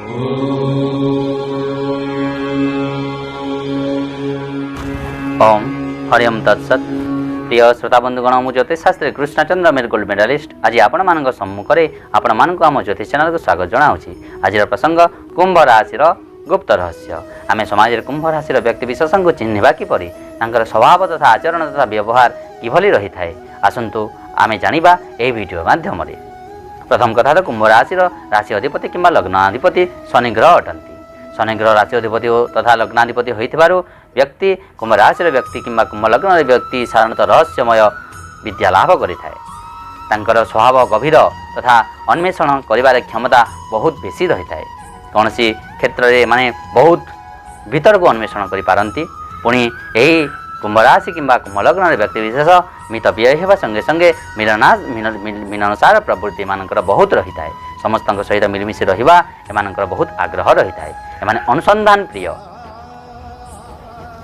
ओम हरिओम तत्सत। प्रिय श्रोता बंधुगण मु ज्योतिषशास्त्री कृष्णचंद्र मेर गोल्ड मेडालिस्ट आज आपण मान सम्मुखें आपण मानक आम ज्योतिष चैनल को स्वागत जनाऊँगी। आज प्रसंग कुंभ राशि गुप्त रहस्य। आम समाज कुंभ राशि व्यक्ति विशेष को चिन्हवा किपरि स्वभाव तथा आचरण तथा व्यवहार किभली रही थाए आसतु आम जाना यह वीडियो माध्यम। प्रथम कथा तो कुंभ राशि राशि अधिपति किंबा लग्नाधिपति शनि ग्रह अटंती। शनि ग्रह राशि अधिपति तथा लग्नाधिपति होइथिबारु व्यक्ति कुंभ राशि व्यक्ति किंबा कुंभ लग्न व्यक्ति साधारणतः रहस्यमय विद्या लाभ करिथाए। तांकर स्वभाव गभीर तथा अन्वेषण करिबार क्षमता बहुत बेसी रही थाए। कौन सी क्षेत्र में माने बहुत भीतर को अन्वेषण करि पारंती। पुणी यही कुंभ राशि किंबा कुंभ लग्न व्यक्ति विशेष मित व्यय होगा संगे संगे मिलनसार प्रवृत्ति मानकर बहुत रही थाए। समस्त सहित मिलमिशी रहिबा एमानकर बहुत आग्रह रही थाए। एमाने अनुसंधान प्रिय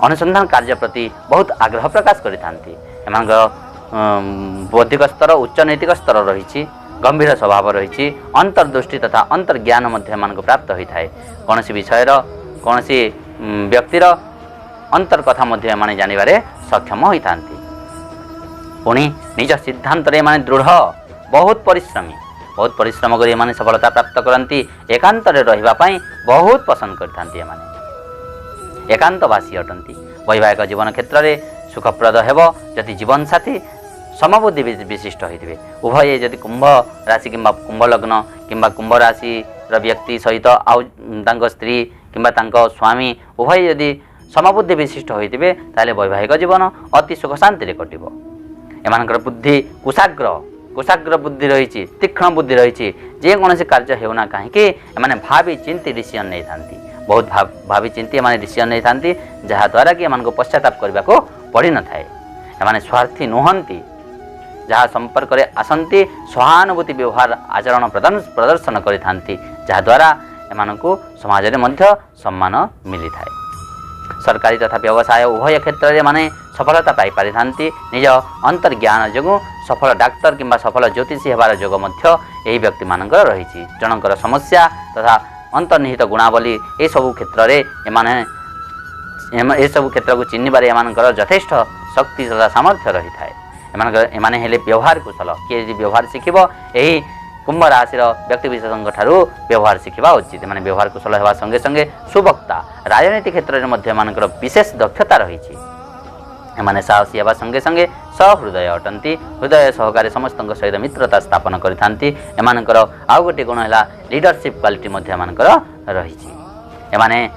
अनुसंधान कार्य प्रति बहुत आग्रह प्रकाश करिथांती। एमानकर बौद्धिक स्तर उच्च नैतिक स्तर रही गंभीर स्वभाव रही अंतर्दृष्टि तथा अंतर्ज्ञान मध्य एमानक प्राप्त होता है। कौन सी विषय कौन सी व्यक्तिर अंतर कथा मध्य एमाने जानिबारे सक्षम होता। पुणी निज सिद्धांत माने दृढ़ बहुत परिश्रम कर एमाने सफलता प्राप्त करती। एकांत रहिबा पई बहुत पसंद करथांती। एमाने एकांतवासी अटंती। वैवाहिक जीवन क्षेत्र में सुखप्रद हेब जदि जीवन साथी समबुद्धि विशिष्ट होते। उभय जदि कुंभ राशि किंबा कुंभ लग्न किंबा कुंभ राशि व्यक्ति सहित आउ स्त्री किंबा स्वामी उभय यदि समबुद्धि विशिष्ट होते ताले वैवाहिक जीवन अति सुख शांति कटिबो। एमानकर बुद्धि कुशाग्र बुद्धि रही तीक्ष्ण बुद्धि रही जेकोसी कार्य होना कहीं एमाने भावी चिंती डिसीजन नहीं थांती। बहुत भावी चिंती एमाने डिसीजन नहीं थांती जहाद्वारा कि एमानको पश्चाताप करने को पड़ी न थाए। एमाने स्वार्थी नुहंती। जहाँ संपर्क में आसंती सहानुभूति व्यवहार आचरण प्रदर्शन करिथांती जहाद्वारा एमाननको समाज में मध्य सम्मान मिली थाए। सरकारी तथा व्यवसाय उभय क्षेत्र में माने सफलता पाई पारिथांती। निज अंतर्ज्ञान जो सफल डाक्तर किंबा सफल ज्योतिषी हेबार जोग मध्य यही व्यक्ति मानकर रही। जनकर समस्या तथा अंतर्निहित गुणावली ये सबु क्षेत्र में ये सबु क्षेत्र को चिन्हबार एमानकर यथेष्ट शक्ति तथा सामर्थ्य रही थाए। एमाने हेले व्यवहार कुशल। किए यदि व्यवहार शिखिबो यही कुंभ राशि व्यक्ति विशेषज्ञ ठारू व्यवहार शिखा उचित। माने व्यवहार कुशल होगा संगे संगे सुवक्ता राजनीति क्षेत्र में मध्य एमानकर विशेष दक्षता रही। एमाने साहसी होगा संगे संगे सहृदय अटंती। हृदय सहकारी समस्त सहित मित्रता स्थापन करिथांती। एमानकर आउ गोटे गुण है लीडरशिप क्वालिटी मध्य एमानकर रही। एमाने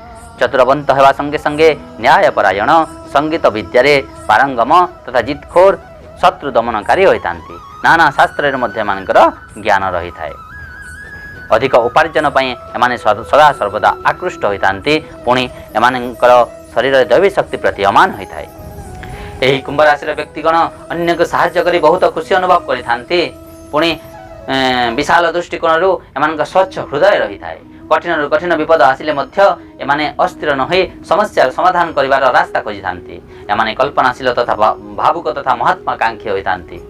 चतुरवंत होगा संगे संगे न्यायपरायण संगीत विद्यारे पारंगम तथा जितखोर शत्रु दमनकारी होइतांती। नाना शास्त्र मध्य एमानकर ज्ञान रही थाए। अधिक उपार्जन पई एमाने सदा सर्वदा आकृष्ट होइतांती। पुणी एमानकर शरीर दैवी शक्ति प्रति अमान होता है। यही कुंभ राशि व्यक्तिगण अन्य को साहाय्य करी बहुत खुशी अनुभव करिथांती। पुणी विशाल दृष्टिकोण एमानकर स्वच्छ हृदय रही थाए। कठिन कठिन विपद आसिले मध्य एमाने अस्थिर न होई समस्या समाधान करिवार रास्ता खोजिथांती। एमाने कल्पनाशील तथा भावुक तथा महत्वाकांक्षी होइथांती।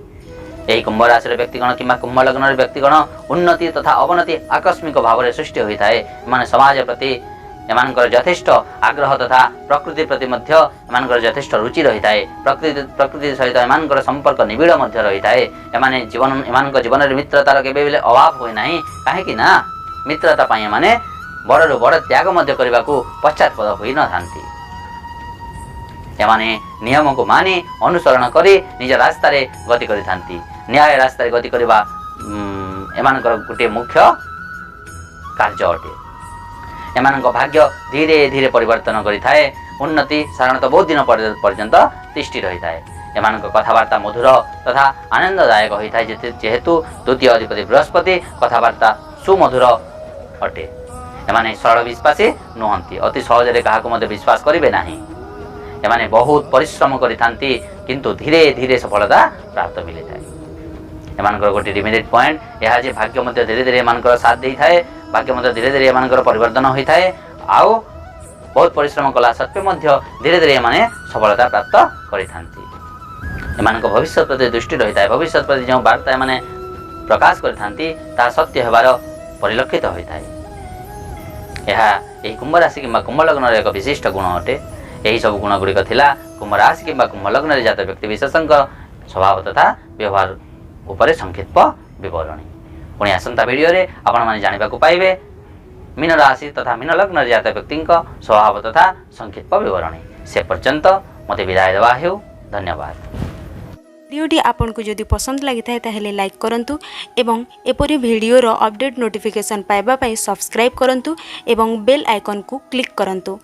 यही कुंभ राशि व्यक्तिगण किंबा कुंभ लग्न व्यक्तिगण उन्नति तथा अवनति आकस्मिक भाव में सृष्टि होता है। एमाने समाज प्रति एमानकर यथेष्ट आग्रह तथा प्रकृति प्रति मध्य एमानकर यथेष्ट रुचि रही है। प्रकृति सहित एमानकर संपर्क निबिड़ मध्य रही है। एमाने जीवन एमानकर जीवन में मित्रतार केबे बेले अभाव होई नाही। काहेकि ना मित्रता पाई एमाने बड़रू बड़ त्याग मध्य करने को पश्चातपद होई न थांती। एमाने नियम को मानि अनुसरण करी निज रास्ता रे गति करिथांती। न्याय रास्ता रे गति करबा एमानकर गोटे मुख्य कार्य अटे। एमानक भाग्य धीरे धीरे परिवर्तन करिथाए। उन्नति साधारणतः बहुत दिन पर्यंत तिष्ठि रही थाए। एमानक कथावार्ता मधुर तथा आनंददायक होता है जेहेतु द्वितीय अधिपति बृहस्पति कथावार्ता सुमधुर अटे। एमाने सरल विश्वासी नुहंती। अति सहजरे काहाको मध्य विश्वास करिवे नाही। एमाने बहुत परिश्रम करिथांती किंतु धीरे धीरे सफलता प्राप्त मिली थाए। एमानकर गोटे रिमेडिएट पॉइंट यह जे भाग्य मध्य धीरे धीरे एमानकर साथ देई थाए। भाग्य मध्य धीरे धीरे एमानकर परिवर्तन होई थाए। आउ बहुत परिश्रम कला सत्वे मध्य धीरे धीरे एमाने सफलता प्राप्त करिथांती। एमानक भविष्य प्रति दृष्टि रही थाए। भविष्य प्रति जो वार्ता एमाने प्रकाश करिथांती ता सत्य हेबार परिलक्षित होई थाए। ଏହା ଏହି କୁମ୍ଭ ରାଶି କିମ୍ବା କୁମ୍ଭ ଲଗ୍ନର ଏକ ବିଶିଷ୍ଟ ଗୁଣ ଅଟେ। ଏହି ସବୁ ଗୁଣ ଗୁଡ଼ିକ ଥିଲା କୁମ୍ଭ ରାଶି କିମ୍ବା କୁମ୍ଭ ଲଗ୍ନରେ ଜାତ ବ୍ୟକ୍ତିବିଶେଷଙ୍କ ସ୍ୱଭାବ ତଥା ବ୍ୟବହାର ଉପରେ ସଂକ୍ଷିପ୍ତ ବିବରଣୀ। ପୁଣି ଆସନ୍ତା ଭିଡ଼ିଓରେ ଆପଣମାନେ ଜାଣିବାକୁ ପାଇବେ ମୀନ ରାଶି ତଥା ମୀନ ଲଗ୍ନରେ ଜାତ ବ୍ୟକ୍ତିଙ୍କ ସ୍ୱଭାବ ତଥା ସଂକ୍ଷିପ୍ତ ବିବରଣୀ। ସେ ପର୍ଯ୍ୟନ୍ତ ମୋତେ ବିଦାୟ ଦେବା ହେଉ। ଧନ୍ୟବାଦ। भिडियोटी आपन को जदि पसंद लगी था ताहेले लाइक करंतु एवं एपरी भिडियोर अपडेट नोटिफिकेशन पाइबा पई सब्सक्राइब करंतु एवं बेल आइकन को क्लिक करंतु।